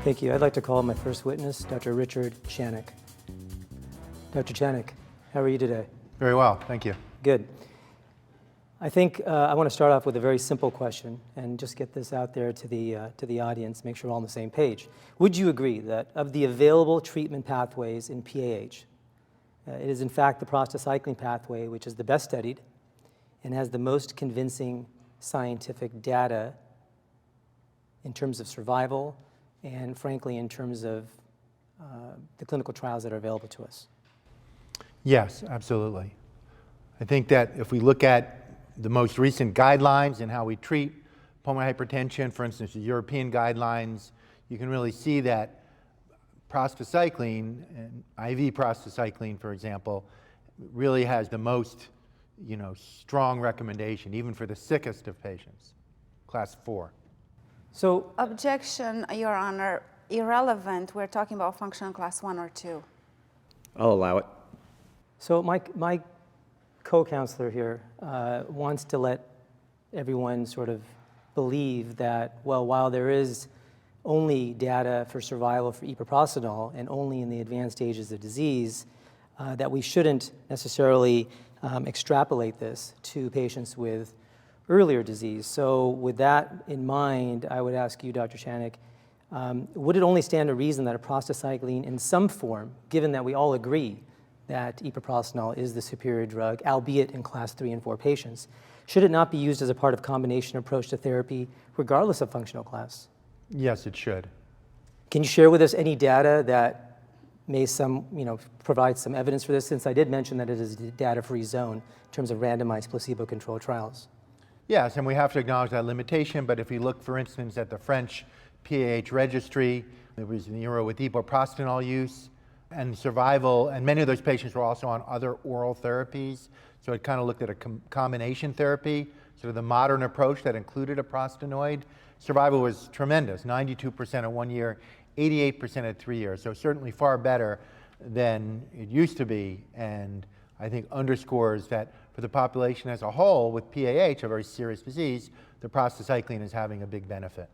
Thank you. I'd like to call my first witness, Dr. Richard Chanik. Dr. Chanik, how are you today? Very well, thank you. Good. I think I want to start off with a very simple question and just get this out there to the audience, make sure we're all on the same page. Would you agree that of the available treatment pathways in PAH, it is in fact the prostacyclin pathway which is the best studied and has the most convincing scientific data in terms of survival and frankly in terms of the clinical trials that are available to us? Yes, absolutely. I think that if we look at the most recent guidelines and how we treat pulmonary hypertension, for instance, the European guidelines, you can really see that prostacyclin, and IV prostacyclin, for example, really has the most, strong recommendation, even for the sickest of patients, class 4. So, Objection, Your Honor, irrelevant. We're talking about functional class 1 or 2. I'll allow it. So my co-counselor here wants to let everyone sort of believe that, well, while there is only data for survival for epoprostenol and only in the advanced stages of disease, that we shouldn't necessarily extrapolate this to patients with earlier disease. So with that in mind, I would ask you, Dr. Chanik, would it only stand to reason that a prostacyclin in some form, given that we all agree that epoprostenol is the superior drug, albeit in class 3 and 4 patients, should it not be used as a part of combination approach to therapy regardless of functional class? Yes, it should. Can you share with us any data that may provide some evidence for this, since I did mention that it is a data-free zone in terms of randomized placebo-controlled trials? Yes, and we have to acknowledge that limitation, but if we look, for instance, at the French PAH registry, there was an era with epoprostenol use and survival, and many of those patients were also on other oral therapies, so it kind of looked at a combination therapy, sort of the modern approach that included a prostanoid. Survival was tremendous, 92% at 1 year, 88% at 3 years, so certainly far better than it used to be, and I think underscores that for the population as a whole with PAH, a very serious disease, the prostacyclin is having a big benefit.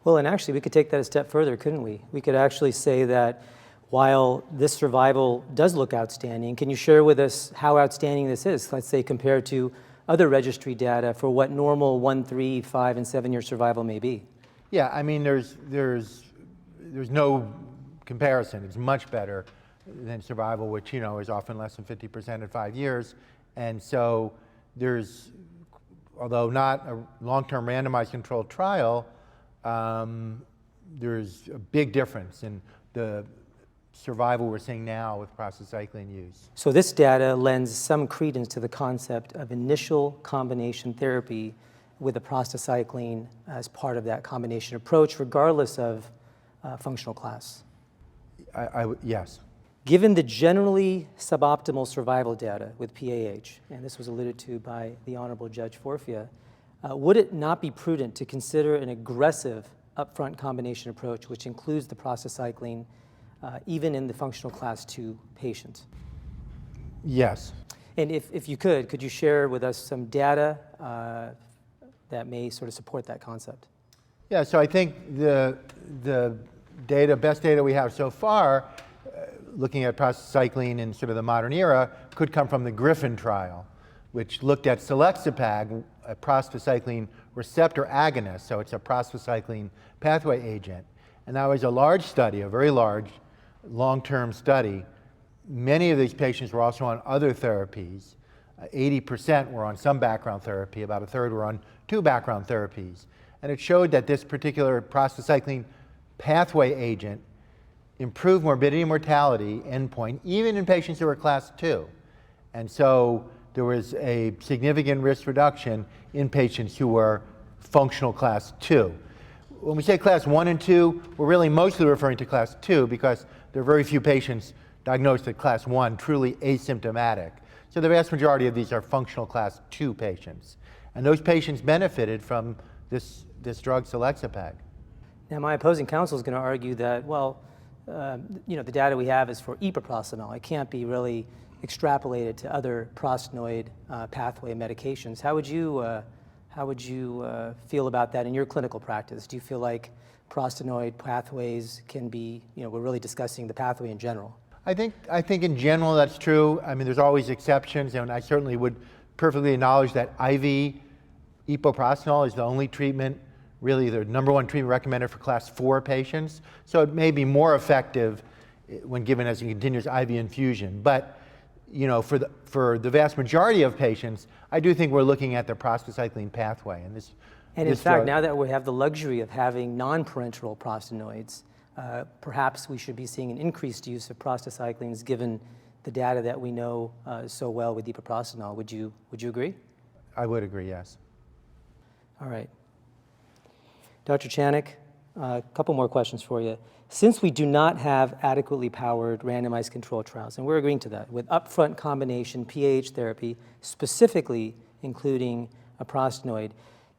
Well, and actually we could take that a step further, couldn't we? We could actually say that while this survival does look outstanding, can you share with us how outstanding this is, let's say compared to other registry data for what normal 1, 3, 5, and 7-year survival may be? Yeah, I mean, there's no comparison. It's much better than survival, which is often less than 50% at 5 years. And so there's, although not a long-term randomized controlled trial, there's a big difference in the survival we're seeing now with prostacyclin use. So this data lends some credence to the concept of initial combination therapy with a prostacyclin as part of that combination approach, regardless of functional class. Yes. Given the generally suboptimal survival data with PAH, and this was alluded to by the Honorable Judge Forfia, would it not be prudent to consider an aggressive upfront combination approach which includes the prostacyclin even in the functional class 2 patient? Yes. And if you could you share with us some data that may sort of support that concept? Yeah, so I think the best data we have so far, looking at prostacyclin in sort of the modern era, could come from the Griffin trial, which looked at selexipag, a prostacyclin receptor agonist, so it's a prostacyclin pathway agent. And that was a large study, a very large, long-term study. Many of these patients were also on other therapies. 80% were on some background therapy, about a third were on 2 background therapies. And it showed that this particular prostacyclin pathway agent improved morbidity and mortality endpoint, even in patients who were class 2. And so there was a significant risk reduction in patients who were functional class 2. When we say class 1 and 2, we're really mostly referring to class 2 because there are very few patients diagnosed at class 1 truly asymptomatic. So the vast majority of these are functional class 2 patients. And those patients benefited from this drug selexipag. Now my opposing counsel is going to argue that, well, the data we have is for epoprostenol. It can't be really extrapolated to other prostanoid pathway medications. How would How would you feel about that in your clinical practice? Do you feel like prostanoid pathways can be, we're really discussing the pathway in general. I think in general that's true. I mean, there's always exceptions, and I certainly would perfectly acknowledge that IV epoprostenol is the only treatment, really the #1 treatment recommended for class 4 patients. So it may be more effective when given as a continuous IV infusion. But for the vast majority of patients, I do think we're looking at the prostacyclin pathway. And in fact, now that we have the luxury of having non-parenteral prostanoids, perhaps we should be seeing an increased use of prostacyclins given the data that we know so well with epoprostenol. Would you agree? I would agree, yes. All right. Dr. Chanik, a couple more questions for you. Since we do not have adequately powered randomized control trials, and we're agreeing to that, with upfront combination PAH therapy, specifically including a prostanoid,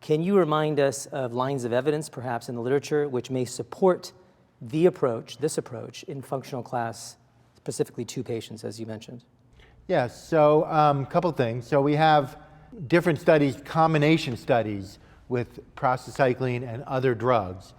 can you remind us of lines of evidence, perhaps in the literature, which may support this approach in functional class, specifically 2 patients, as you mentioned? Yes, so a couple things. So we have different studies, combination studies with prostacyclin and other drugs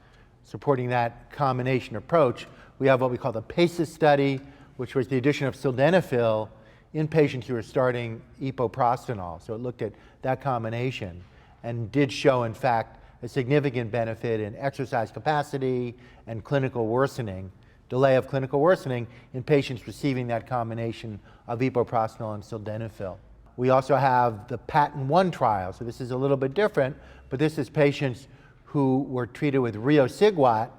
supporting that combination approach. We have what we call the PACES study, which was the addition of sildenafil in patients who were starting epoprostenol. So it looked at that combination and did show, in fact, a significant benefit in exercise capacity and clinical worsening, delay of clinical worsening in patients receiving that combination of epoprostenol and sildenafil. We also have the PATENT-1 trial. So this is a little bit different, but this is patients who were treated with riociguat,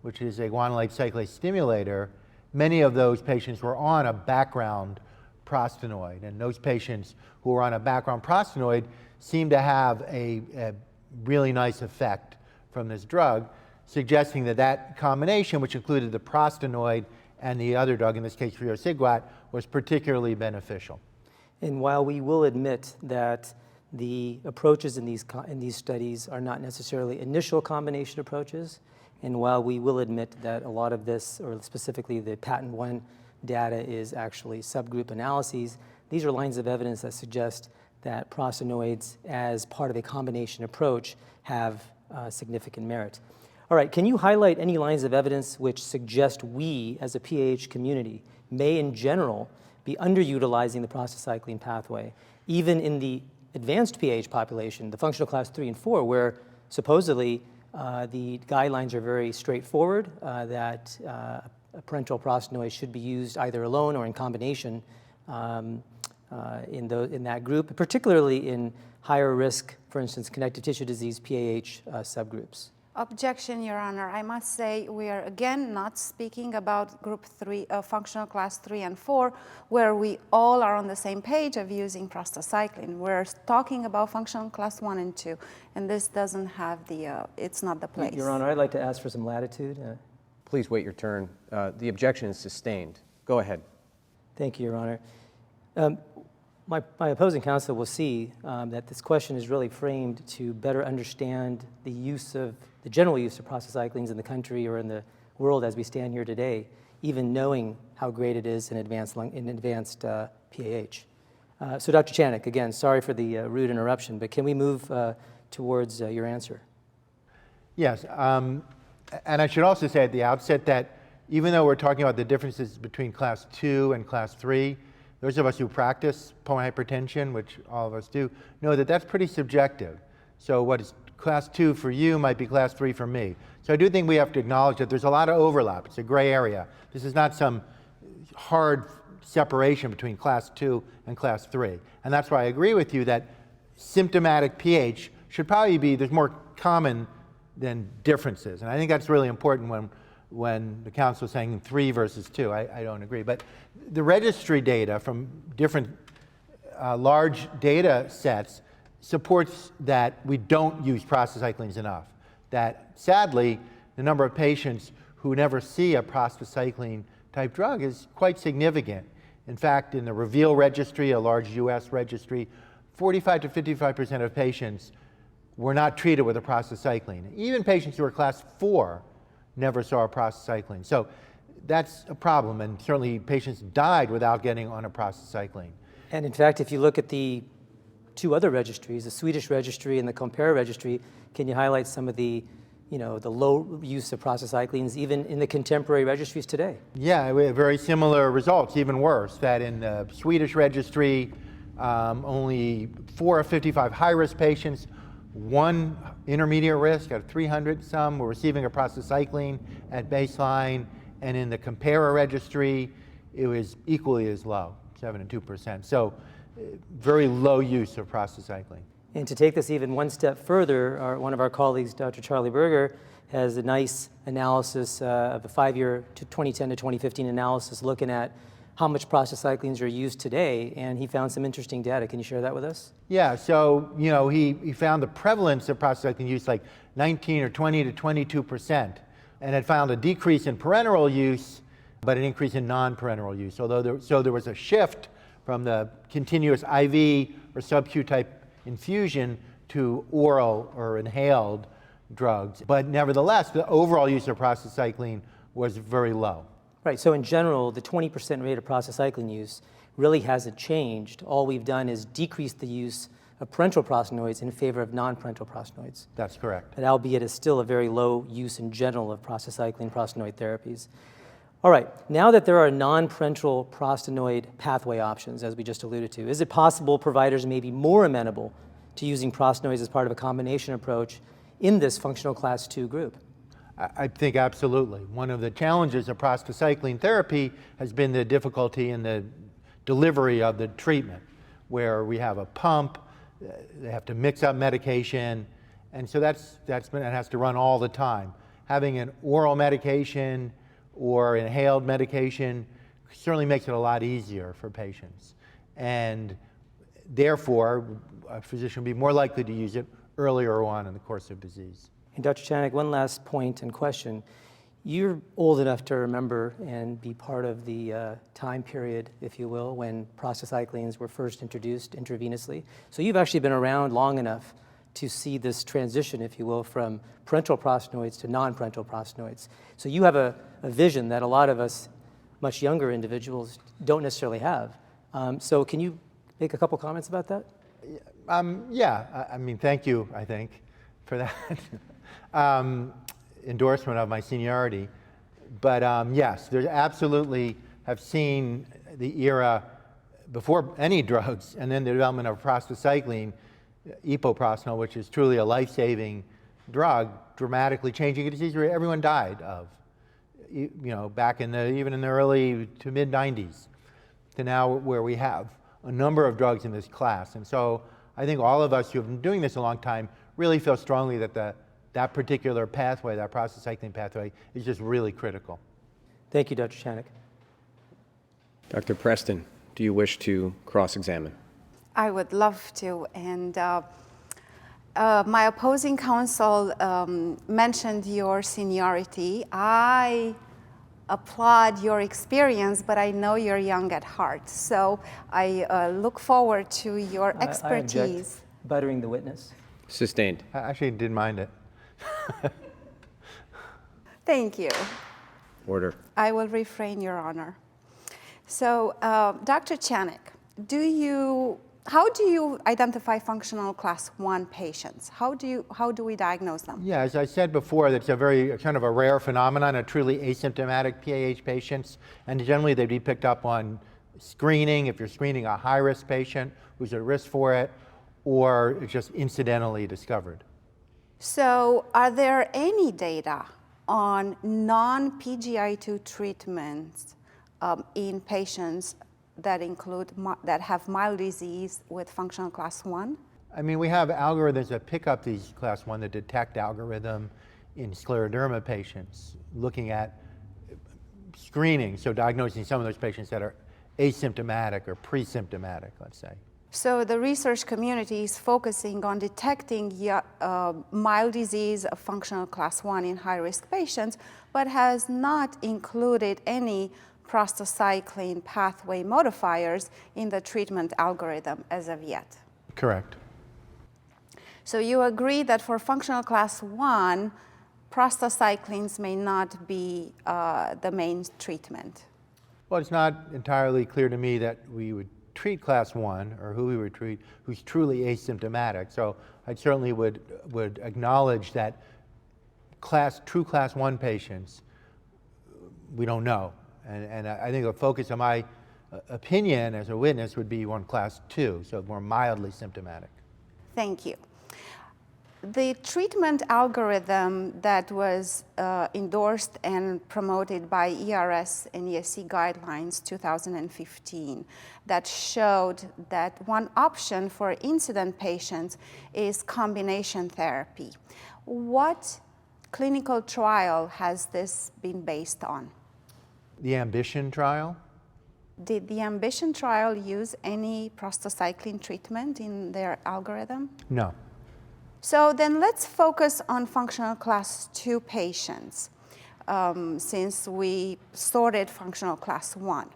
which is a guanylate cyclase stimulator. Many of those patients were on a background prostanoid, and those patients who were on a background prostanoid seemed to have a really nice effect from this drug, suggesting that that combination, which included the prostanoid and the other drug, in this case riociguat, was particularly beneficial. And while we will admit that the approaches in these studies are not necessarily initial combination approaches, and while we will admit that a lot of this, or specifically the PATENT-1 data, is actually subgroup analyses, these are lines of evidence that suggest that prostanoids as part of a combination approach have significant merit. All right, can you highlight any lines of evidence which suggest we, as a PAH community, may in general be underutilizing the prostacyclin pathway, even in the advanced PAH population, the functional class 3 and 4, where supposedly the guidelines are very straightforward, that a parenteral prostanoid should be used either alone or in combination in that group, particularly in higher risk, for instance, connective tissue disease, PAH subgroups? Objection, Your Honor. I must say we are again not speaking about group 3, functional class 3 and 4, where we all are on the same page of using prostacyclin. We're talking about functional class 1 and 2, and this doesn't have it's not the place. Your Honor, I'd like to ask for some latitude. Please wait your turn. The objection is sustained. Go ahead. Thank you, Your Honor. My opposing counsel will see that this question is really framed to better understand the general use of prostacyclins in the country or in the world as we stand here today, even knowing how great it is in advanced PAH. So Dr. Chanik, again, sorry for the rude interruption, but can we move towards your answer? Yes, and I should also say at the outset that even though we're talking about the differences between class 2 and class 3, those of us who practice pulmonary hypertension, which all of us do, know that that's pretty subjective. So what is class 2 for you might be class 3 for me. So I do think we have to acknowledge that there's a lot of overlap. It's a gray area. This is not some hard separation between class 2 and class 3. And that's why I agree with you that symptomatic PH should probably be, there's more common than differences. And I think that's really important when the council is saying 3 versus 2. I don't agree. But the registry data from different large data sets supports that we don't use prostacyclins enough. That sadly, the number of patients who never see a prostacyclin type drug is quite significant. In fact, in the REVEAL registry, a large US registry, 45 to 55% of patients were not treated with a prostacyclin. Even patients who are class 4 never saw a prostacyclin. So that's a problem, and certainly patients died without getting on a prostacyclin. And in fact, if you look at the two other registries, the Swedish registry and the Compare registry. Can you highlight some of the, the low use of prostacyclins even in the contemporary registries today? Yeah, we have very similar results, even worse, that in the Swedish registry, only 4 of 55 high-risk patients, 1 intermediate risk out of 300 some were receiving a prostacyclin at baseline, and in the Compare registry, it was equally as low, 7 and 2%. So very low use of prostacyclin. And to take this even one step further, one of our colleagues, Dr. Charlie Berger, has a nice analysis of a 5-year to 2010 to 2015 analysis looking at how much prostacyclins are used today, and he found some interesting data. Can you share that with us? Yeah, so he found the prevalence of prostacyclin use like 19 or 20 to 22%, and had found a decrease in parenteral use, but an increase in non-parenteral use. Although there was a shift from the continuous IV or sub-Q type infusion to oral or inhaled drugs. But nevertheless, the overall use of prostacyclin was very low. Right, so in general, the 20% rate of prostacyclin use really hasn't changed. All we've done is decrease the use of parenteral prostanoids in favor of non-parenteral prostanoids. That's correct. But albeit it's still a very low use in general of prostacyclin prostanoid therapies. All right, now that there are non-parenteral prostanoid pathway options, as we just alluded to, is it possible providers may be more amenable to using prostanoids as part of a combination approach in this functional class 2 group? I think absolutely. One of the challenges of prostacyclin therapy has been the difficulty in the delivery of the treatment, where we have a pump, they have to mix up medication, and so it has to run all the time. Having an oral medication or inhaled medication certainly makes it a lot easier for patients. And therefore, a physician will be more likely to use it earlier on in the course of disease. And Dr. Chanik, one last point and question. You're old enough to remember and be part of the time period, if you will, when prostacyclins were first introduced intravenously. So you've actually been around long enough to see this transition, if you will, from parenteral prostanoids to non-parenteral prostanoids. So you have a vision that a lot of us, much younger individuals, don't necessarily have. So can you make a couple comments about that? Yeah, I mean, thank you, I think, for that endorsement of my seniority. But yes, there's absolutely have seen the era before any drugs, and then the development of prostacyclin, epoprostenol, which is truly a life-saving drug, dramatically changing a disease where everyone died of, back in even in the early to mid 90s, to now where we have a number of drugs in this class. And so I think all of us who have been doing this a long time really feel strongly that that particular pathway, that prostacyclin pathway, is just really critical. Thank you, Dr. Chanik. Dr. Preston, do you wish to cross-examine? I would love to. And my opposing counsel mentioned your seniority. I applaud your experience, but I know you're young at heart. So I look forward to your expertise. I object. Buttering the witness. Sustained. I actually didn't mind it. Thank you. Order. I will refrain, Your Honor. So, Dr. Chanik, how do you identify functional class 1 patients? How do we diagnose them? Yeah, as I said before, that's a very kind of a rare phenomenon of truly asymptomatic PAH patients, and generally they'd be picked up on screening if you're screening a high-risk patient who's at risk for it, or it's just incidentally discovered. So, are there any data on non-PGI2 treatments in patients that have mild disease with functional class 1? I mean, we have algorithms that pick up these class 1, the detect algorithm in scleroderma patients, looking at screening, so diagnosing some of those patients that are asymptomatic or pre-symptomatic, let's say. So the research community is focusing on detecting mild disease of functional class 1 in high-risk patients, but has not included any prostacyclin pathway modifiers in the treatment algorithm as of yet. Correct. So you agree that for functional class 1, prostacyclins may not be the main treatment? Well, it's not entirely clear to me that we would treat class 1 or who we would treat who's truly asymptomatic. So I certainly would acknowledge that true class 1 patients, we don't know. And I think the focus of my opinion as a witness would be on class 2, so more mildly symptomatic. Thank you. The treatment algorithm that was endorsed and promoted by ERS and ESC guidelines 2015 that showed that one option for incident patients is combination therapy. What clinical trial has this been based on? The AMBITION trial? Did the AMBITION trial use any prostacyclin treatment in their algorithm? No. So then let's focus on functional class 2 patients, since we sorted functional class 1.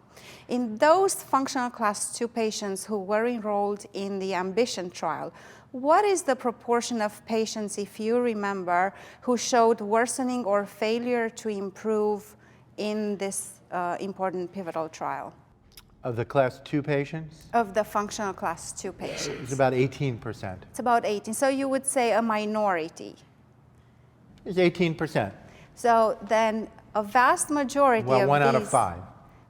In those functional class 2 patients who were enrolled in the AMBITION trial, what is the proportion of patients, if you remember, who showed worsening or failure to improve in this important pivotal trial? Of the class 2 patients? Of the functional class 2 It's patients. about 18%. It's about 18. So you would say a minority. It's 18%. So then a vast majority Well, 1 out of 5.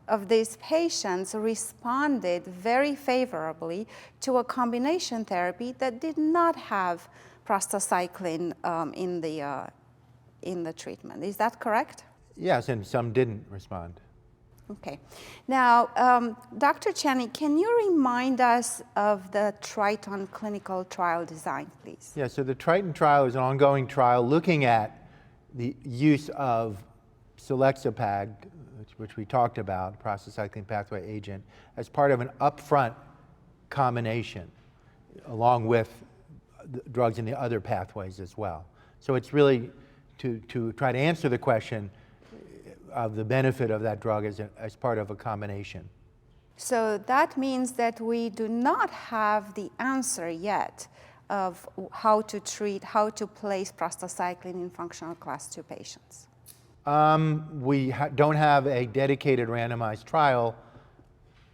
of these patients responded very favorably to a combination therapy that did not have prostacyclin in the treatment. Is that correct? Yes, and some didn't respond. Okay. Now, Dr. Channing, can you remind us of the Triton clinical trial design, please? Yeah, so the Triton trial is an ongoing trial looking at the use of selexipag, which we talked about, prostacyclin pathway agent, as part of an upfront combination, along with the drugs in the other pathways as well. So it's really to try to answer the question of the benefit of that drug as part of a combination. So that means that we do not have the answer yet of how to place prostacyclin in functional class 2 patients. We don't have a dedicated randomized trial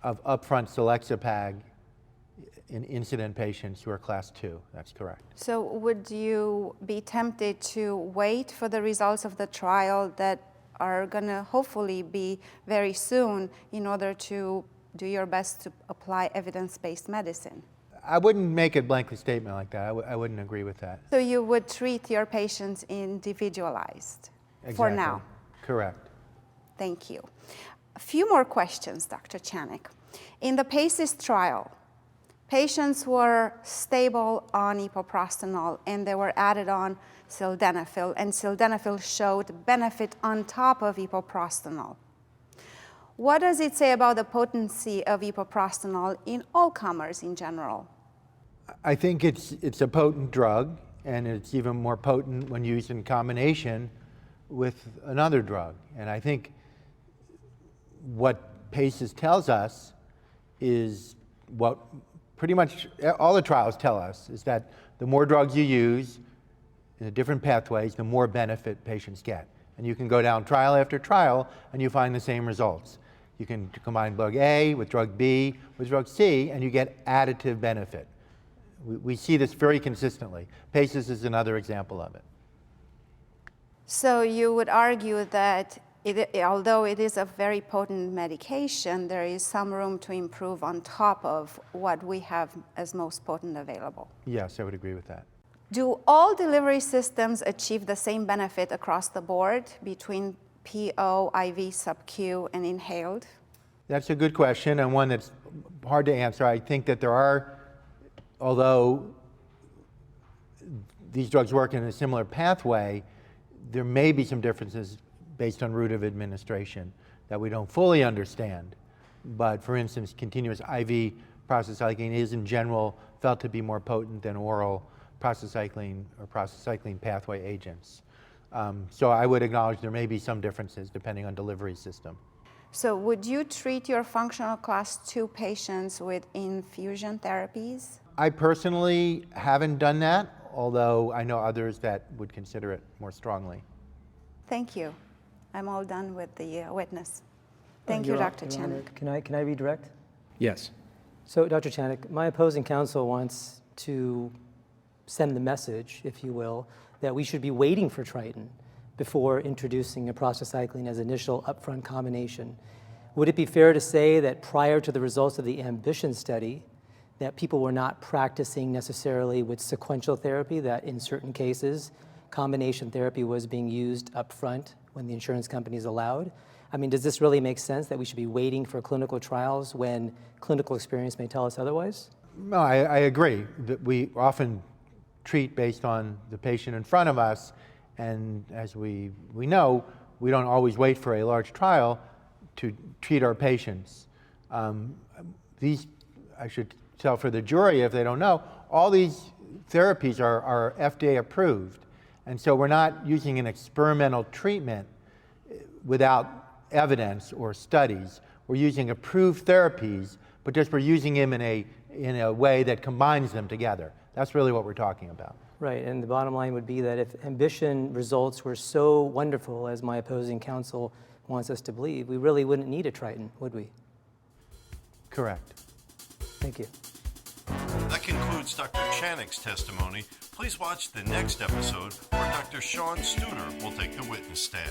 of upfront selexipag in incident patients who are class 2. That's correct. So would you be tempted to wait for the results of the trial that are going to hopefully be very soon in order to do your best to apply evidence-based medicine? I wouldn't make a blanket statement like that. I wouldn't agree with that. So you would treat your patients individualized for now? Correct. Thank you. A few more questions, Dr. Chanik. In the PACES trial, patients were stable on epoprostenol and they were added on sildenafil, and sildenafil showed benefit on top of epoprostenol. What does it say about the potency of epoprostenol in all comers in general? I think it's a potent drug, and it's even more potent when used in combination with another drug. And I think what PACES tells us is what pretty much all the trials tell us, is that the more drugs you use in the different pathways, the more benefit patients get. And you can go down trial after trial and you find the same results. You can combine drug A with drug B with drug C and you get additive benefit. We see this very consistently. PACES is another example of it. So you would argue that although it is a very potent medication, there is some room to improve on top of what we have as most potent available. Yes, I would agree with that. Do all delivery systems achieve the same benefit across the board between PO, IV, sub-Q, and inhaled? That's a good question, and one that's hard to answer. I think that there are, although these drugs work in a similar pathway, there may be some differences based on route of administration that we don't fully understand. But for instance, continuous IV prostacyclin is in general felt to be more potent than oral prostacyclin or prostacyclin pathway agents. So I would acknowledge there may be some differences depending on delivery system. So would you treat your functional class 2 patients with infusion therapies? I personally haven't done that, although I know others that would consider it more strongly. Thank you. I'm all done with the witness. Thank you, Your Dr. Honor, Chen. can I be direct? Yes. So, Dr. Chanik, my opposing counsel wants to send the message, if you will, that we should be waiting for Triton before introducing a prostacyclin as initial upfront combination. Would it be fair to say that prior to the results of the AMBITION study, that people were not practicing necessarily with sequential therapy, that in certain cases, combination therapy was being used upfront when the insurance companies allowed? I mean, does this really make sense that we should be waiting for clinical trials when clinical experience may tell us otherwise? No, I agree that we often treat based on the patient in front of us, and as we know, we don't always wait for a large trial to treat our patients. These, I should tell for the jury if they don't know, all these therapies are FDA approved, and so we're not using an experimental treatment without evidence or studies. We're using approved therapies, but just we're using them in a way that combines them together. That's really what we're talking about. Right, and the bottom line would be that if AMBITION results were so wonderful, as my opposing counsel wants us to believe, we really wouldn't need a Triton, would we? Correct. Thank you. That concludes Dr. Chanik's testimony. Please watch the next episode where Dr. Sean Studer will take the witness stand.